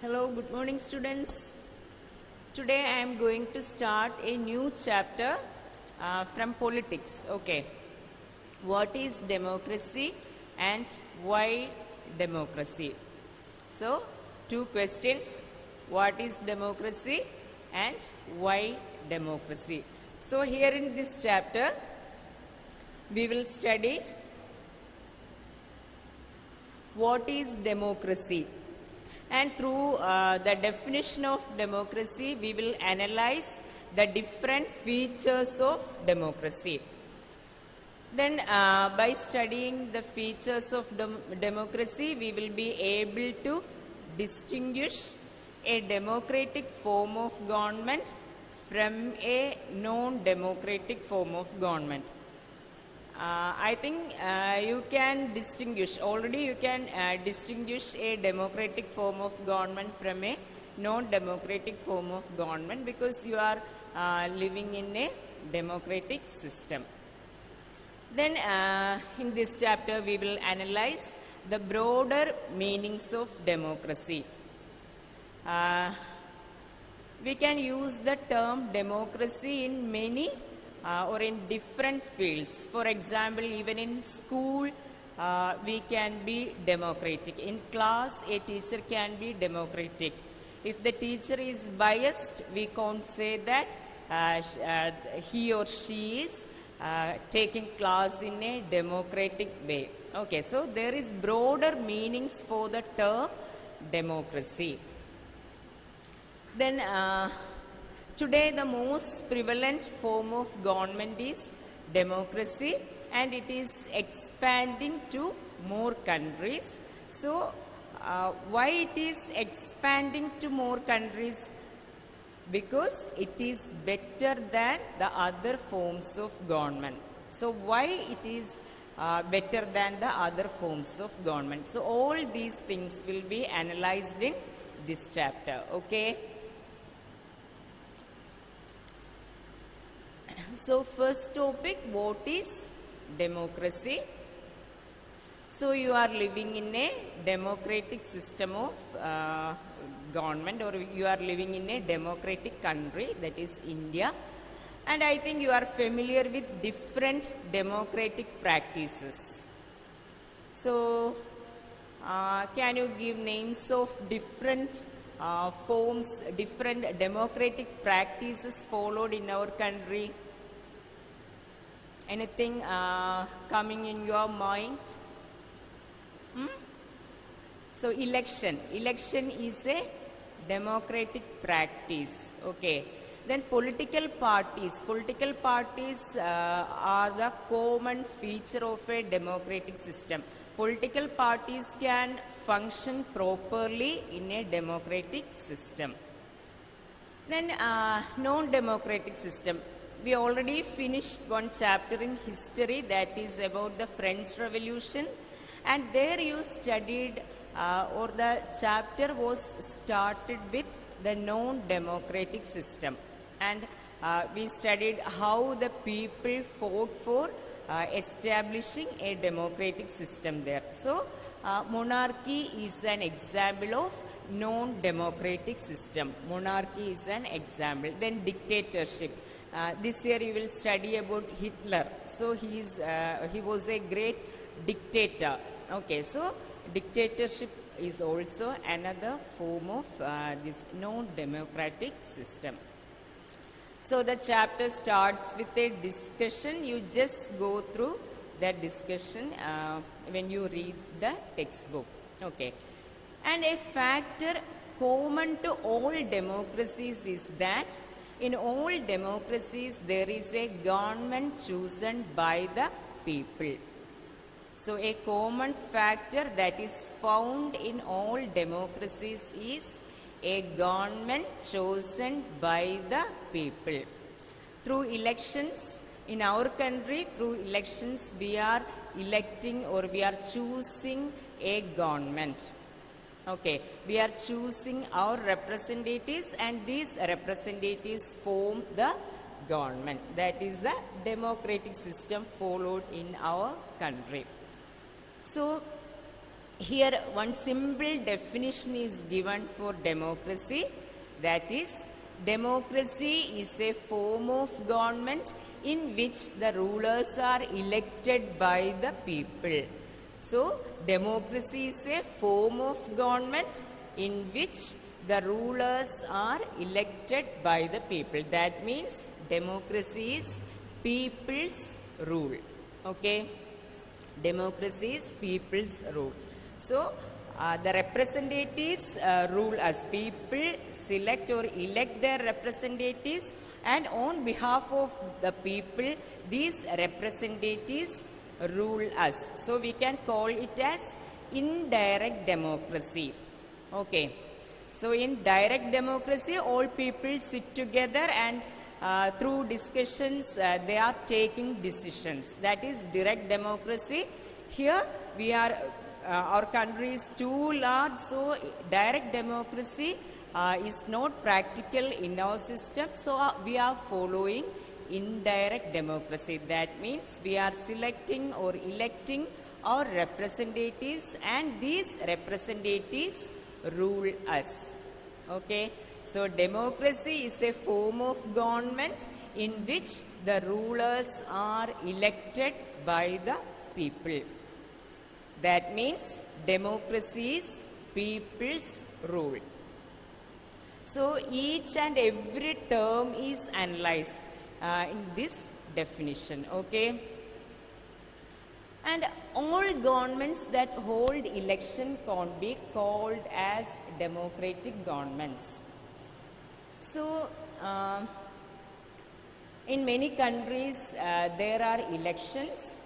Hello, good morning students. Today I am going to start a new chapter from politics. Okay. What is democracy and why democracy? So, two questions. What is democracy and why democracy? So, here in this chapter we will study what is democracy. And through the definition of democracy, we will analyze the different features of democracy. Then by studying the features of democracy, we will be able to distinguish a democratic form of government from a non-democratic form of government. I think you can distinguish, already you can distinguish a democratic form of government from a non-democratic form of government because you are living in a democratic system. Then in this chapter we will analyze the broader meanings of democracy. We can use the term democracy in many or in different fields. For example, even in school, we can be democratic. In class, a teacher can be democratic. If the teacher is biased, we can't say that he or she is taking class in a democratic way. Okay, so there is broader meanings for the term democracy. Then today the most prevalent form of government is democracy and it is expanding to more countries. So why it is expanding to more countries? Because it is better than the other forms of government. So why it is better than the other forms of government? So all these things will be analyzed in this chapter. Okay. So first topic, what is democracy? So you are living in a democratic system of government, or you are living in a democratic country, that is India, and I think you are familiar with different democratic practices. So can you give names of different forms, different democratic practices followed in our country? Anything coming in your mind? So election is a democratic practice. Okay. Then political parties are the common feature of a democratic system. Political parties can function properly in a democratic system. Then non-democratic system. We already finished one chapter in history, that is about the French Revolution, and there you studied or the chapter was started with the non-democratic system, and we studied how the people fought for establishing a democratic system there. So monarchy is an example of non-democratic system. Monarchy is an example. Then dictatorship. This year you will study about Hitler. So he was a great dictator. Okay, so dictatorship is also another form of this non-democratic system. So the chapter starts with a discussion. You just go through that discussion when you read the textbook. Okay, and a factor common to all democracies is that in all democracies there is a government chosen by the people. So a common factor that is found in all democracies is a government chosen by the people. Through elections, in our country, through elections we are electing or we are choosing a government. Okay, we are choosing our representatives and these representatives form the government. That is the democratic system followed in our country. So Here one simple definition is given for democracy, that is, democracy is a form of government in which the rulers are elected by the people. So, democracy is a form of government in which the rulers are elected by the people. That means democracy is people's rule. Okay? Democracy is people's rule. So, the representatives rule as people select or elect their representatives, and on behalf of the people, these representatives rule us. So, we can call it as indirect democracy. Okay. So, in direct democracy, all people sit together and through discussions they are taking decisions. That is direct democracy. Here we are our country is too large, so direct democracy is not practical in our system. So we are following indirect democracy. That means we are selecting or electing our representatives, and these representatives rule us. Okay. So democracy is a form of government in which the rulers are elected by the people. That means democracy is people's rule. So each and every term is analyzed in this definition. Okay. And all governments that hold election can be called as democratic governments. So, in many countries there are elections,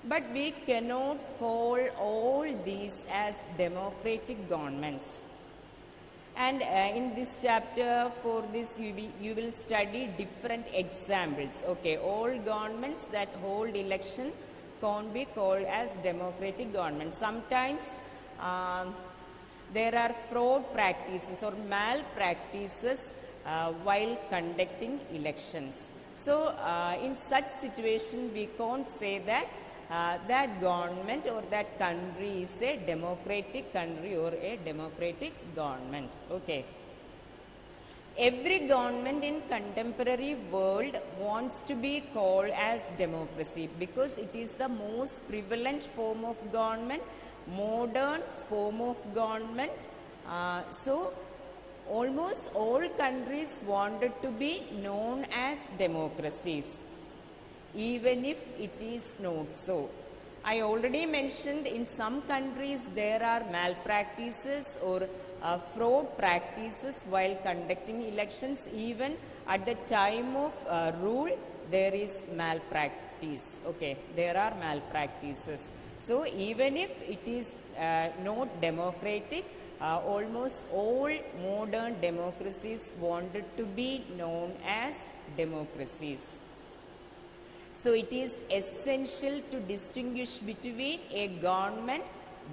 but we cannot call all these as democratic governments. And in this chapter, for this you will study different examples. Okay, all governments that hold election can be called as democratic governments. Sometimes there are fraud practices or malpractices while conducting elections. So, in such situation, we can't say that that government or that country is a democratic country or a democratic government. Okay. Every government in contemporary world wants to be called as democracy because it is the most prevalent form of government, modern form of government. So, almost all countries wanted to be known as democracies, even if it is not so. I already mentioned in some countries there are malpractices or fraud practices while conducting elections. Even at the time of rule, there is malpractice. Okay, there are malpractices. So even if it is not democratic, almost all modern democracies wanted to be known as democracies. So it is essential to distinguish between a government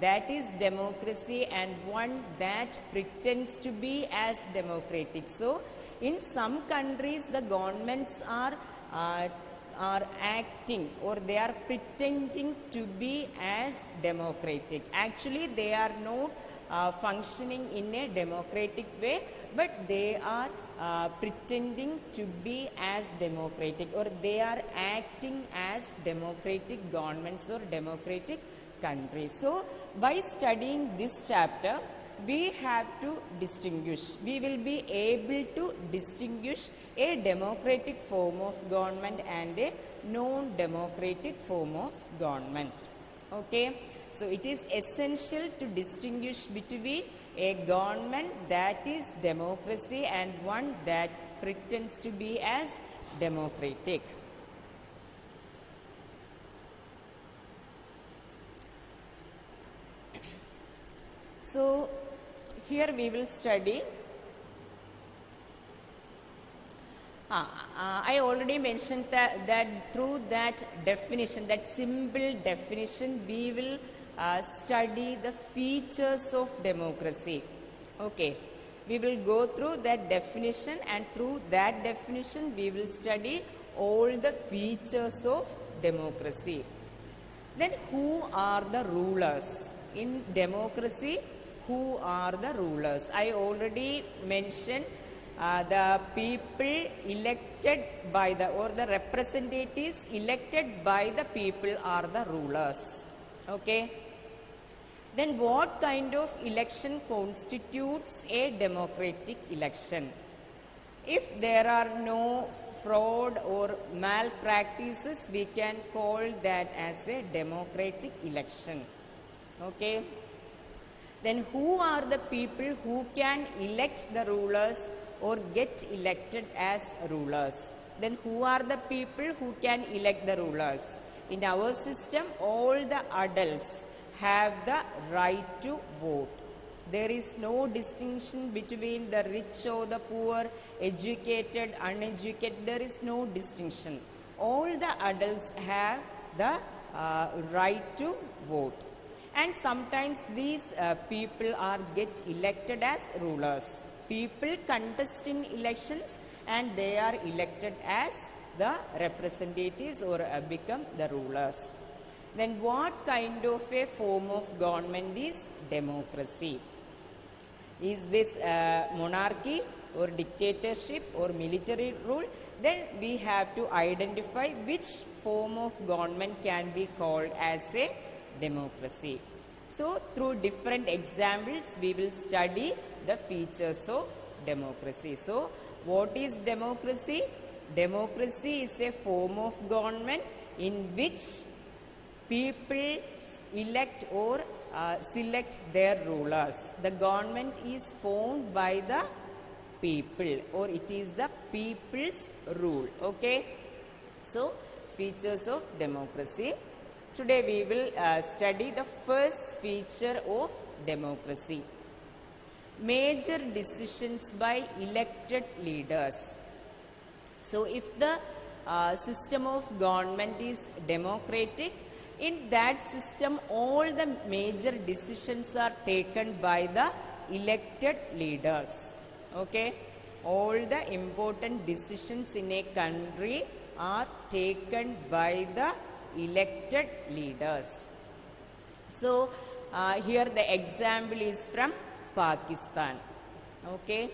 that is democracy and one that pretends to be as democratic. So in some countries the governments are acting or they are pretending to be as democratic. Actually they are not functioning in a democratic way, but they are pretending to be as democratic, or they are acting as democratic governments or democratic countries. So by studying this chapter, we have to distinguish. We will be able to distinguish a democratic form of government and a non-democratic form of government. Okay. So it is essential to distinguish between a government that is democracy and one that pretends to be as democratic. So here we will study. I already mentioned that through that definition, that simple definition, we will study the features of democracy. Okay. We will go through that definition, and through that definition we will study all the features of democracy. Then who are the rulers? In democracy, who are the rulers? I already mentioned the people elected by the, or the representatives elected by the people are the rulers. Okay. Then what kind of election constitutes a democratic election? If there are no fraud or malpractices, we can call that as a democratic election. Okay. Then who are the people who can elect the rulers or get elected as rulers? Then who are the people who can elect the rulers? In our system, all the adults have the right to vote. There is no distinction between the rich or the poor, educated, uneducated. There is no distinction. All the adults have the right to vote. And sometimes these people are get elected as rulers. People contest in elections and they are elected as the representatives or become the rulers. Then what kind of a form of government is democracy? Is this monarchy or dictatorship or military rule? Then we have to identify which form of government can be called as a democracy. So through different examples we will study the features of democracy. So what is democracy? Democracy is a form of government in which people elect or select their rulers. The government is formed by the people, or it is the people's rule. Okay. So features of democracy. Today we will study the first feature of democracy. Major decisions by elected leaders. So if the system of government is democratic, in that system all the major decisions are taken by the elected leaders. Okay. All the important decisions in a country are taken by the elected leaders. So here the example is from Pakistan. Okay.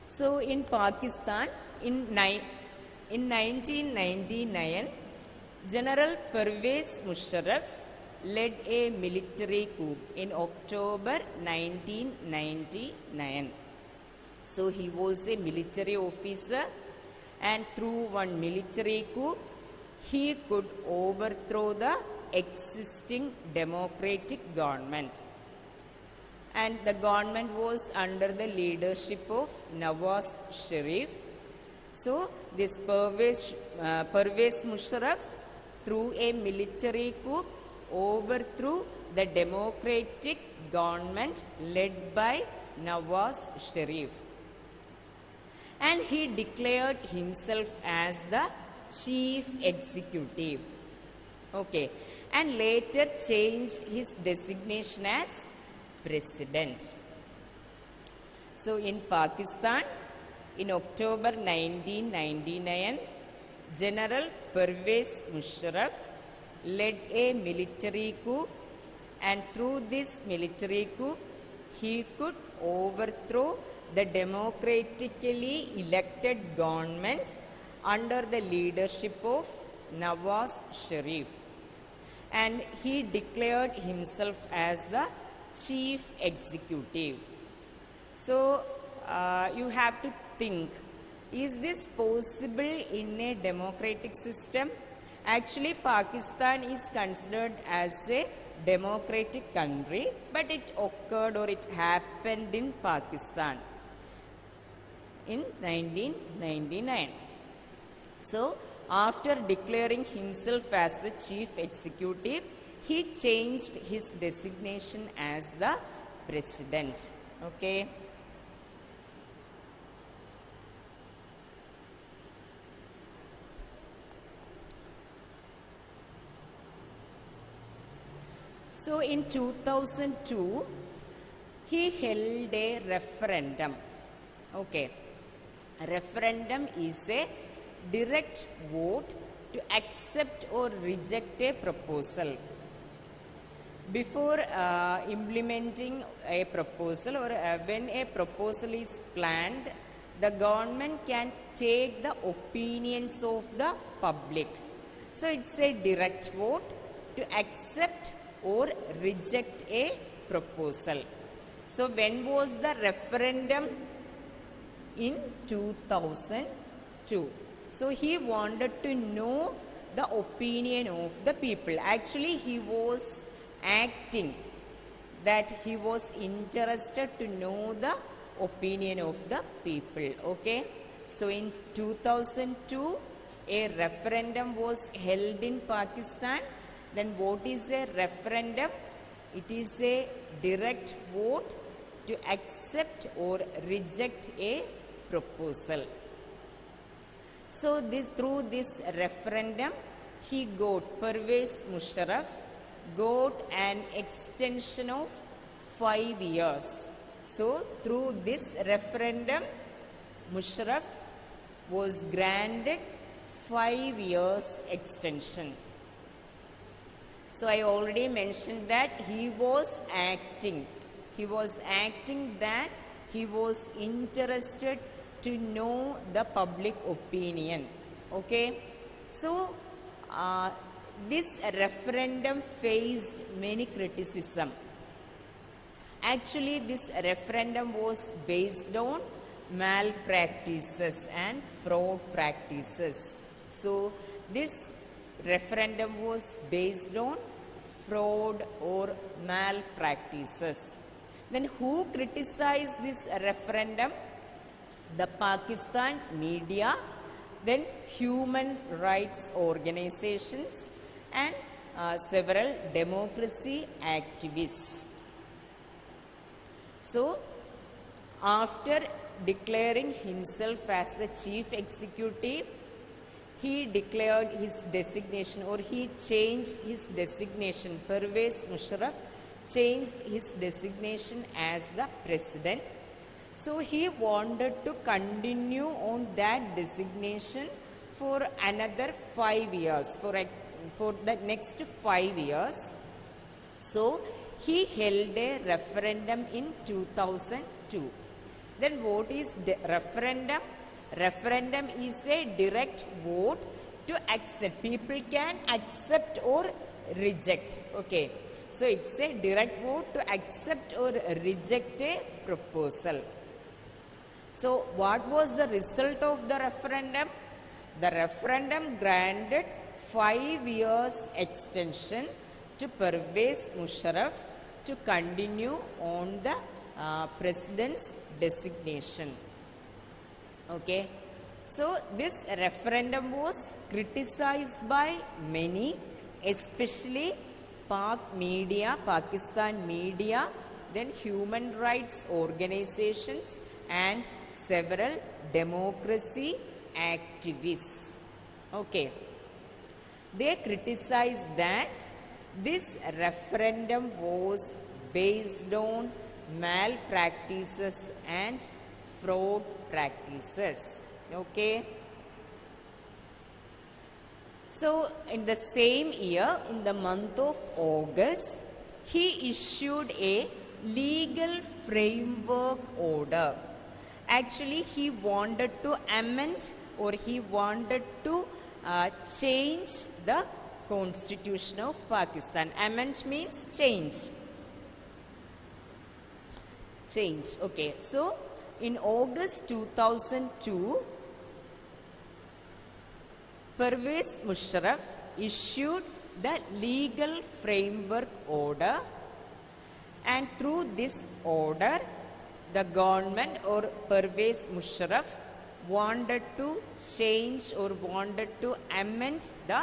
So in Pakistan in 1999, General Pervez Musharraf led a military coup in October 1999. So he was a military officer, and through one military coup he could overthrow the existing democratic government. And the government was under the leadership of Nawaz Sharif. So this Pervez Musharraf, through a military coup, overthrew the democratic government led by Nawaz Sharif. And he declared himself as the chief executive. Okay. And later changed his designation as president. So in Pakistan, in October 1999, General Pervez Musharraf led a military coup, and through this military coup he could overthrow the democratically elected government under the leadership of Nawaz Sharif, and he declared himself as the chief executive. So you have to think, is this possible in a democratic system? Actually, Pakistan is considered as a democratic country, but it occurred or it happened in Pakistan in 1999. So after declaring himself as the chief executive, he changed his designation as the president. Okay. So in 2002, he held a referendum. Okay. A referendum is a direct vote to accept or reject a proposal. before implementing a proposal or when a proposal is planned, the government can take the opinions of the public. So it's a direct vote to accept or reject a proposal. So when was the referendum? In 2002. So he wanted to know the opinion of the people. Actually, he was acting that he was interested to know the opinion of the people. Okay. So in 2002, a referendum was held in Pakistan. Then what is a referendum? It is a direct vote to accept or reject a proposal. So through this referendum, he got, Pervez Musharraf got an extension of 5 years. So through this referendum, Musharraf was granted 5 years extension. So I already mentioned that he was acting. He was acting that he was interested to know the public opinion. Okay. So this referendum faced many criticism. Actually, this referendum was based on malpractices and fraud practices. So this referendum was based on fraud or malpractices. Then who criticized this referendum? The Pakistan media, then human rights organizations and several democracy activists. So after declaring himself as the chief executive, he declared his designation, or he changed his designation. Pervez Musharraf changed his designation as the president. So he wanted to continue on that designation for another 5 years, for the next 5 years. So he held a referendum in 2002. Then what is referendum? Referendum is a direct vote to accept. People can accept or reject. Okay. So it's a direct vote to accept or reject a proposal. So what was the result of the referendum? The referendum granted 5 years extension to Pervez Musharraf to continue on the president's designation. Okay. So this referendum was criticized by many, especially Pakistan media, then human rights organizations and several democracy activists. Okay. They criticized that this referendum was based on malpractices and fraud practices. Okay. So in the same year, in the month of August, he issued a legal framework order. Actually, he wanted to amend, or he wanted to change the constitution of Pakistan. Amend means change. Change. Okay. So in August 2002, Pervez Musharraf issued the legal framework order, and through this order, the government or Pervez Musharraf wanted to change or wanted to amend the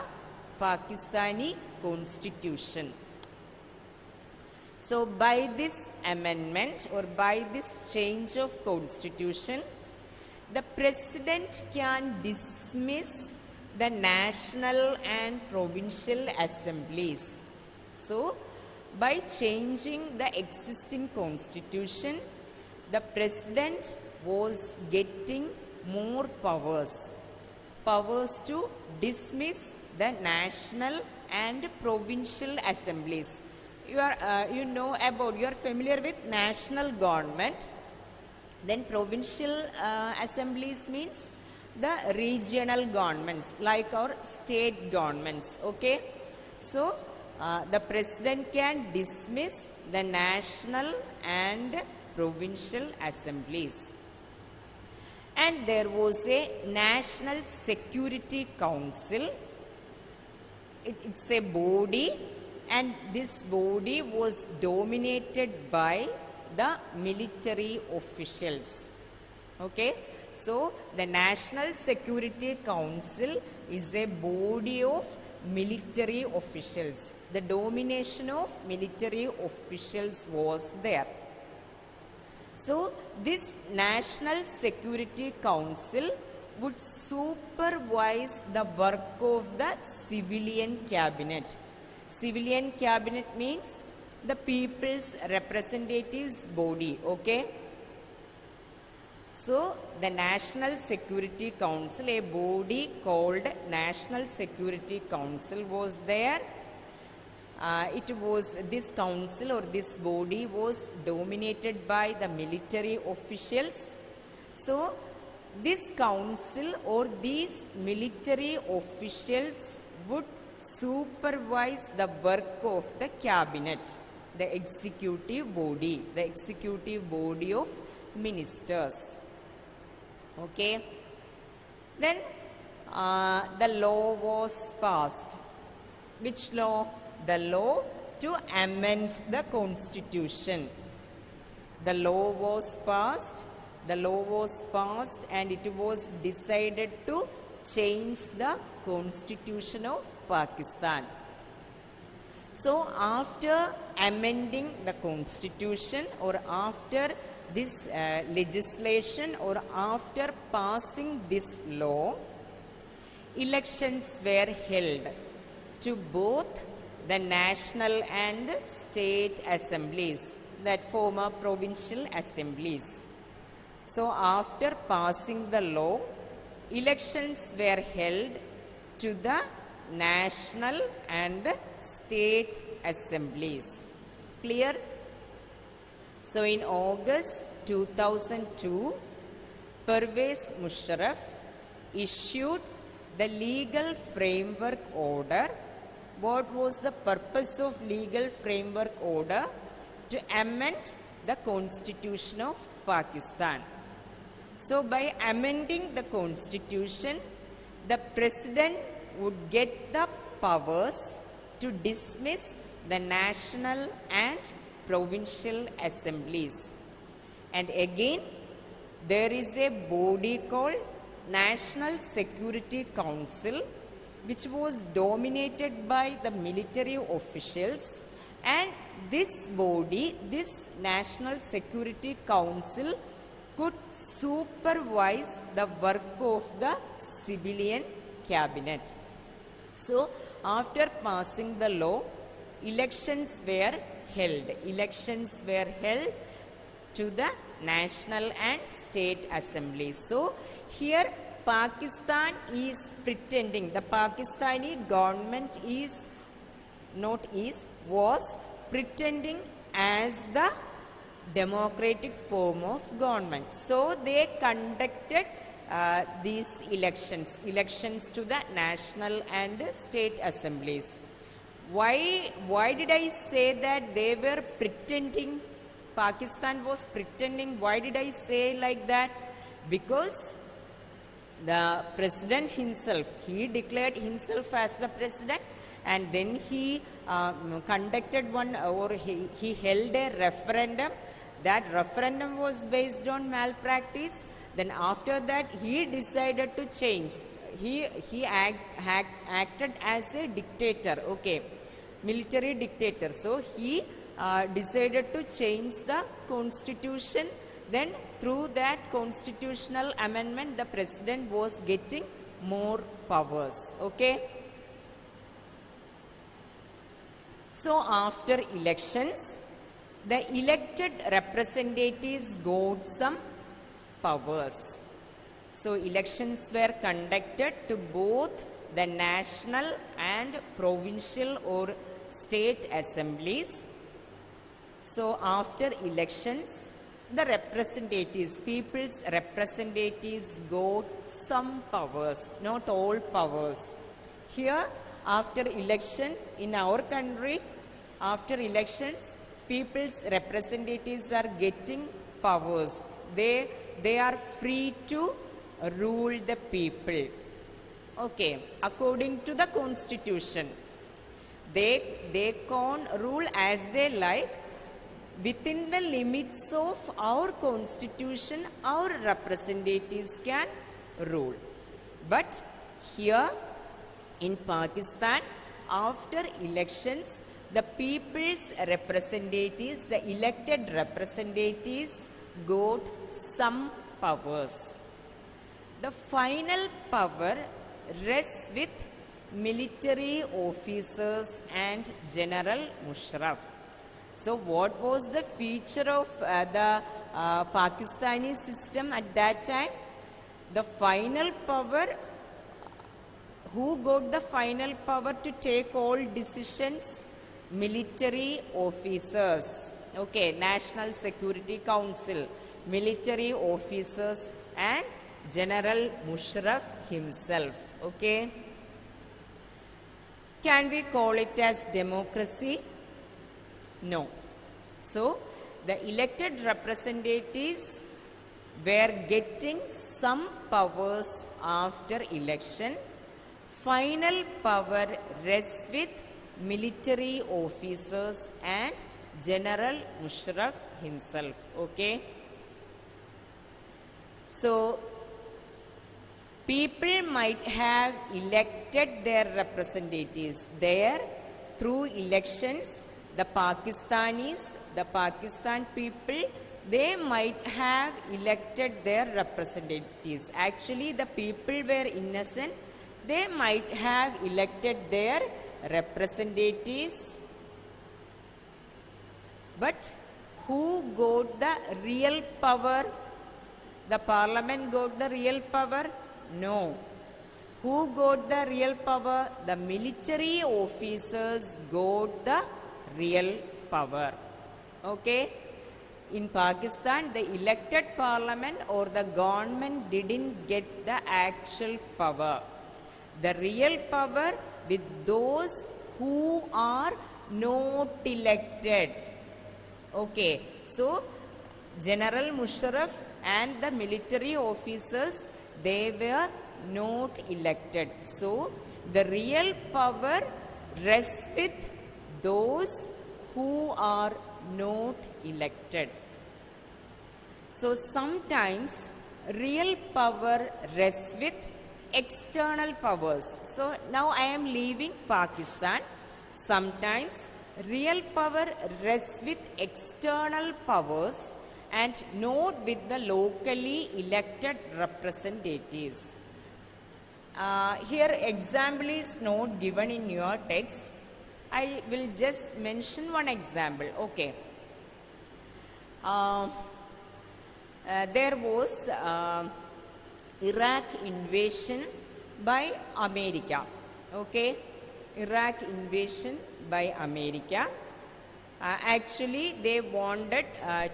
Pakistani constitution. So by this amendment or by this change of constitution, the president can dismiss the national and provincial assemblies. So by changing the existing constitution, the president was getting more powers to dismiss the national and provincial assemblies. you know about, you are familiar with national government. Then provincial assemblies means the regional governments, like our state governments. Okay, so the president can dismiss the national and provincial assemblies. And there was a National Security Council. It's a body, and this body was dominated by the military officials. Okay, so the National Security Council is a body of military officials. The domination of military officials was there. So this National Security Council would supervise the work of the civilian cabinet. Civilian cabinet means the people's representatives body. Okay, so the National Security Council, a body called National Security Council was there. This council or this body was dominated by the military officials. So this council or these military officials would supervise the work of the cabinet, the executive body of ministers. Okay, then the law was passed. Which law? The law to amend the constitution. The law was passed and it was decided to change the constitution of Pakistan. So after amending the constitution, or after this legislation, or after passing this law, elections were held to both the national and state assemblies, that former provincial assemblies. So after passing the law, elections were held to the national and state assemblies. Clear? So in August 2002, Pervez Musharraf issued the legal framework order. What was the purpose of legal framework order? To amend the constitution of Pakistan. So by amending the constitution, the president would get the powers to dismiss the national and provincial assemblies. And again, there is a body called National Security Council, which was dominated by the military officials, and this body, this National Security Council, could supervise the work of the civilian cabinet. So after passing the law, elections were held to the national and state assemblies. So here Pakistan is pretending, the Pakistani government was pretending as the democratic form of government. So they conducted these elections to the national and state assemblies. Why did I say that they were pretending? Pakistan was pretending. Why did I say like that? Because the president himself, he declared himself as the president, and then he conducted one, or he held a referendum. That referendum was based on malpractice. Then after that, he decided to change. He acted as a dictator, okay, military dictator. So he decided to change the constitution. Then through that constitutional amendment, the president was getting more powers, okay. So after elections, the elected representatives got some powers. So elections were conducted to both the national and provincial or state assemblies. So after elections, the representatives, people's representatives got some powers, not all powers. Here, after election in our country, after elections, people's representatives are getting powers. They are free to rule the people. Okay, according to the constitution. They can rule as they like. Within the limits of our constitution, our representatives can rule. But here in Pakistan, after elections, the people's representatives, the elected representatives got some powers. The final power rests with military officers and General Musharraf. So what was the feature of the Pakistani system at that time? The final power, who got the final power to take all decisions? Military officers. Okay, National Security Council, military officers and General Musharraf himself. Okay. Can we call it as democracy? No. So, the elected representatives were getting some powers after election. Final power rests with military officers and General Musharraf himself. Okay. So, people might have elected their representatives there through elections. The Pakistanis, the Pakistan people, they might have elected their representatives. Actually, the people were innocent. They might have elected their representatives. But who got the real power? The parliament got the real power? No. Who got the real power? The military officers got the real power. Okay? In Pakistan, the elected parliament or the government didn't get the actual power. The real power with those who are not elected. Okay, so General Musharraf and the military officers, they were not elected. So the real power rests with those who are not elected. So sometimes real power rests with external powers. So now I am leaving Pakistan. Sometimes real power rests with external powers and not with the locally elected representatives. Here example is not given in your text. I will just mention one example. Okay. There was Iraq invasion by America. Okay. Iraq invasion by America. Actually, they wanted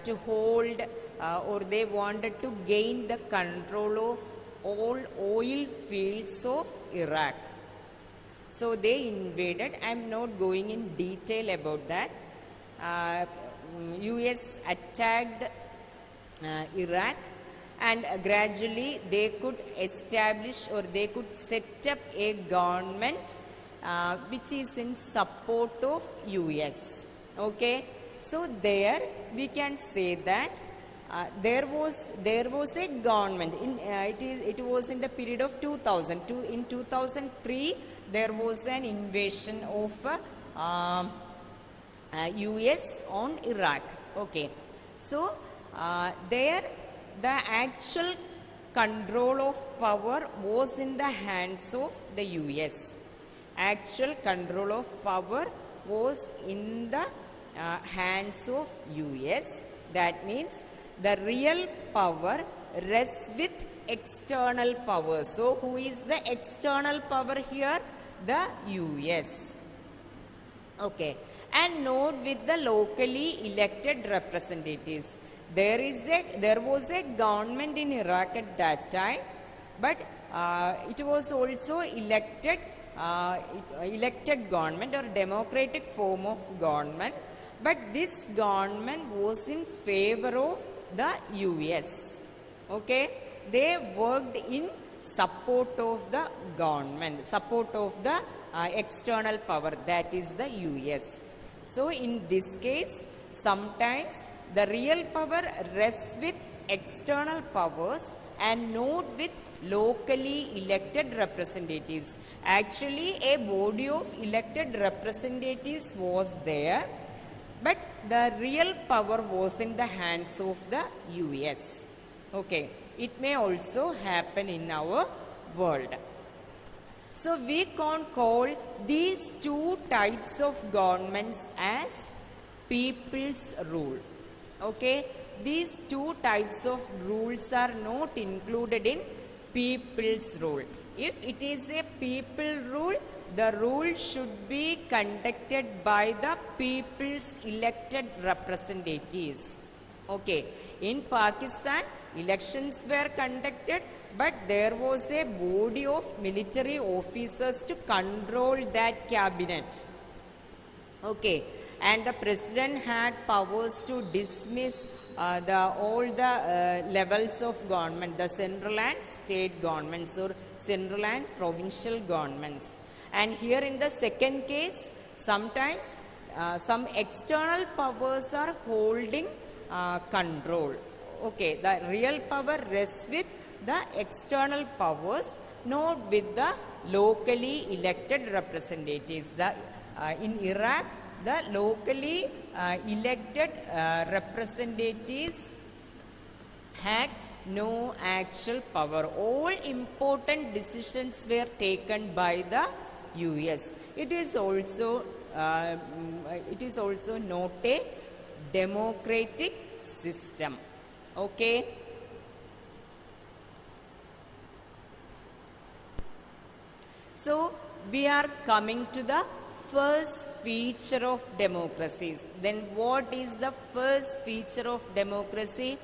to hold or they wanted to gain the control of all oil fields of Iraq. So they invaded. I am not going in detail about that. US attacked Iraq, and gradually they could establish or they could set up a government which is in support of US. Okay, so there we can say that there was a government in it was in the period of 2000. In 2003 there was an invasion of US on Iraq. Okay, so there the actual control of power was in the hands of the US. Actual control of power was in the hands of US. That means the real power rests with external power. So who is the external power here? The US. Okay. and not with the locally elected representatives. There was a government in Iraq at that time, but it was also elected government or democratic form of government, but this government was in favor of the US. Okay, they worked in support of the government, support of the external power, that is the US. So in this case, sometimes the real power rests with external powers and not with locally elected representatives. Actually, a body of elected representatives was there, but the real power was in the hands of the US. Okay, it may also happen in our world. So we can call these two types of governments as people's rule. Okay, these two types of rules are not included in people's rule. If it is a people rule, the rule should be conducted by the people's elected representatives. Okay, in Pakistan, elections were conducted, but there was a body of military officers to control that cabinet. Okay, and the president had powers to dismiss all the levels of government, the central and state governments or central and provincial governments. And here in the second case, sometimes some external powers are holding control. Okay, the real power rests with the external powers, not with the locally elected representatives. In Iraq, the locally elected representatives had no actual power. All important decisions were taken by the US. It is also not a democratic system. Okay. So we are coming to the first feature of democracies. Then what is the first feature of democracy?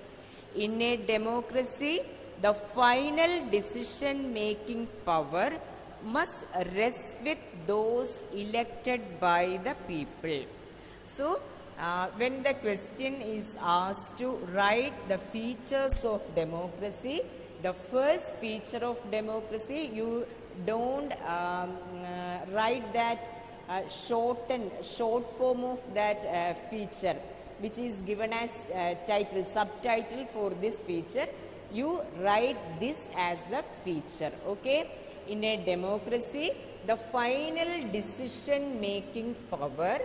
In a democracy, the final decision-making power must rest with those elected by the people. So, when the question is asked to write the features of democracy, the first feature of democracy, you don't write that short form of that feature, which is given as title, subtitle for this feature. You write this as the feature. Okay, in a democracy, the final decision-making power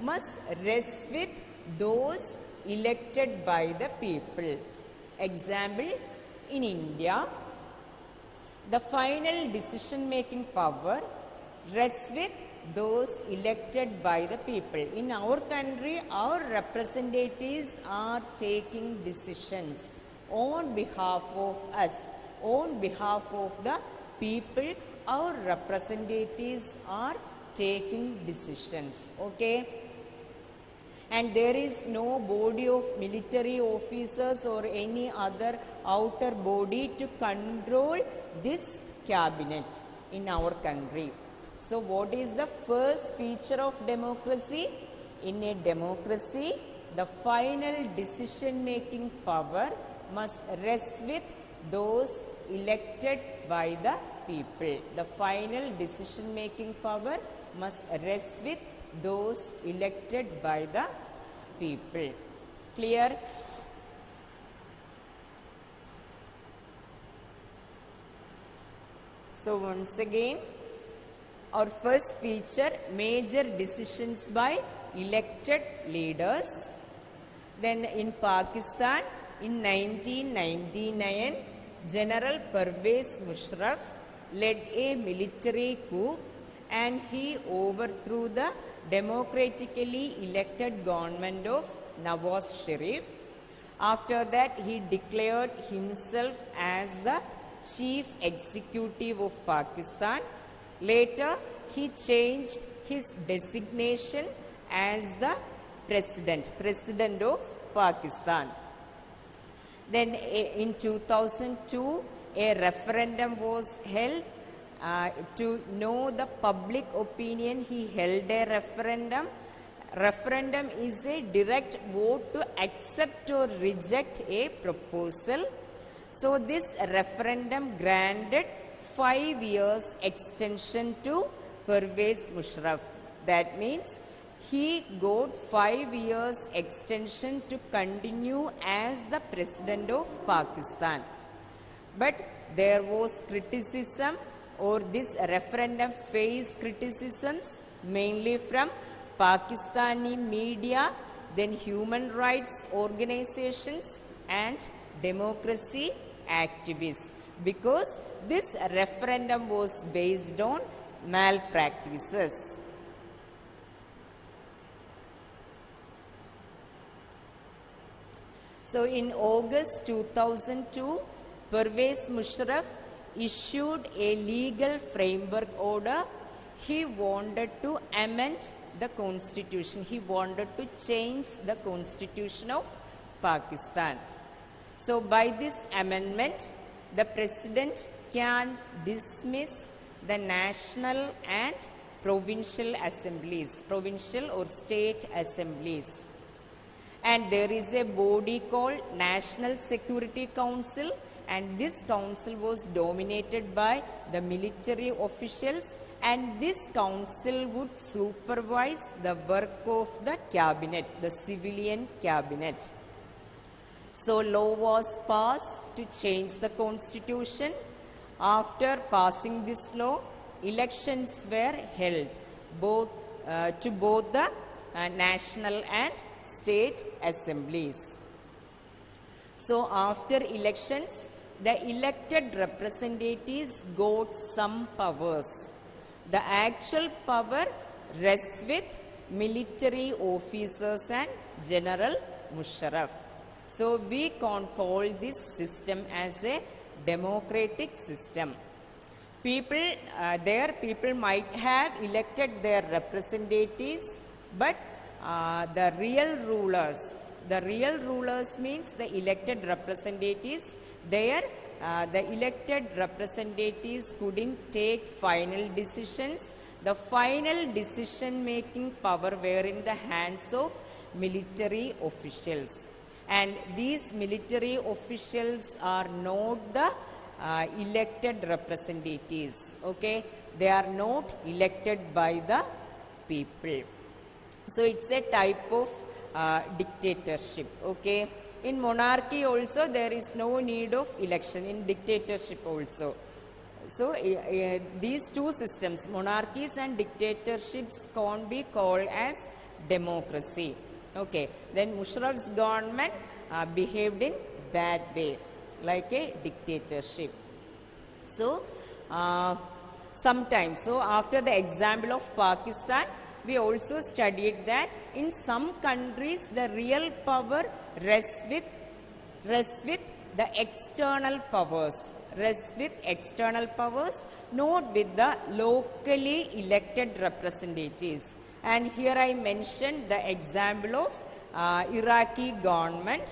must rest with those elected by the people. Example, in India, the final decision-making power rests with those elected by the people. In our country, our representatives are taking decisions on behalf of us, on behalf of the people. Our representatives are taking decisions. Okay, and there is no body of military officers or any other outer body to control this cabinet in our country. So what is the first feature of democracy? In a democracy, the final decision-making power must rest with those elected by the people. The final decision-making power must rest with those elected by the people. Clear? So once again, our first feature, major decisions by elected leaders. Then in Pakistan, in 1999, General Pervez Musharraf led a military coup and he overthrew the democratically elected government of Nawaz Sharif. After that, he declared himself as the chief executive of Pakistan. Later, he changed his designation as the President of Pakistan. Then in 2002, a referendum was held to know the public opinion. He held a referendum. Referendum is a direct vote to accept or reject a proposal. So this referendum granted 5 years extension to Pervez Musharraf. That means he got 5 years extension to continue as the President of Pakistan. But there was criticism, or this referendum faced criticisms mainly from Pakistani media, then human rights organizations and democracy activists, because this referendum was based on malpractices. So in August 2002, Pervez Musharraf issued a legal framework order. He wanted to amend the constitution. He wanted to change the constitution of Pakistan. So by this amendment, the president can dismiss the national and provincial assemblies, provincial or state assemblies. And there is a body called National Security Council, and this council was dominated by the military officials, and this council would supervise the work of the cabinet, the civilian cabinet. So law was passed to change the constitution. After passing this law, elections were held to both the national and state assemblies. So after elections, the elected representatives got some powers. The actual power rests with military officers and General Musharraf. So we can call this system as a democratic system. People might have elected their representatives, but the real rulers means the elected representatives, the elected representatives couldn't take final decisions. The final decision making power were in the hands of military officials. And these military officials are not the elected representatives. Okay, they are not elected by the people. So it's a type of dictatorship. Okay, in monarchy also there is no need of election. In dictatorship also. So these two systems, monarchies and dictatorships, can be called as democracy. Okay, then Musharraf's government behaved in that way, like a dictatorship. So sometimes, so after the example of Pakistan, we also studied that in some countries the real power rests with the external powers, not with the locally elected representatives. And here I mentioned the example of Iraqi government,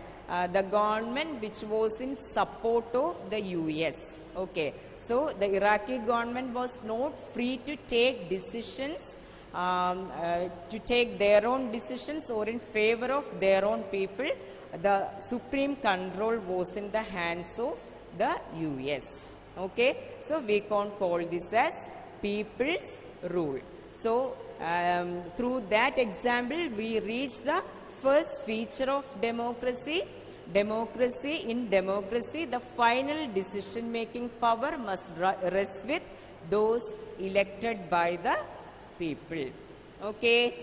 the government which was in support of the US. Okay, so the Iraqi government was not free to take decisions, to take their own decisions or in favor of their own people. The supreme control was in the hands of the US. Okay, so we can call this as people's rule. So through that example, we reach the first feature of democracy. In democracy, the final decision-making power must rest with those elected by the people. Okay.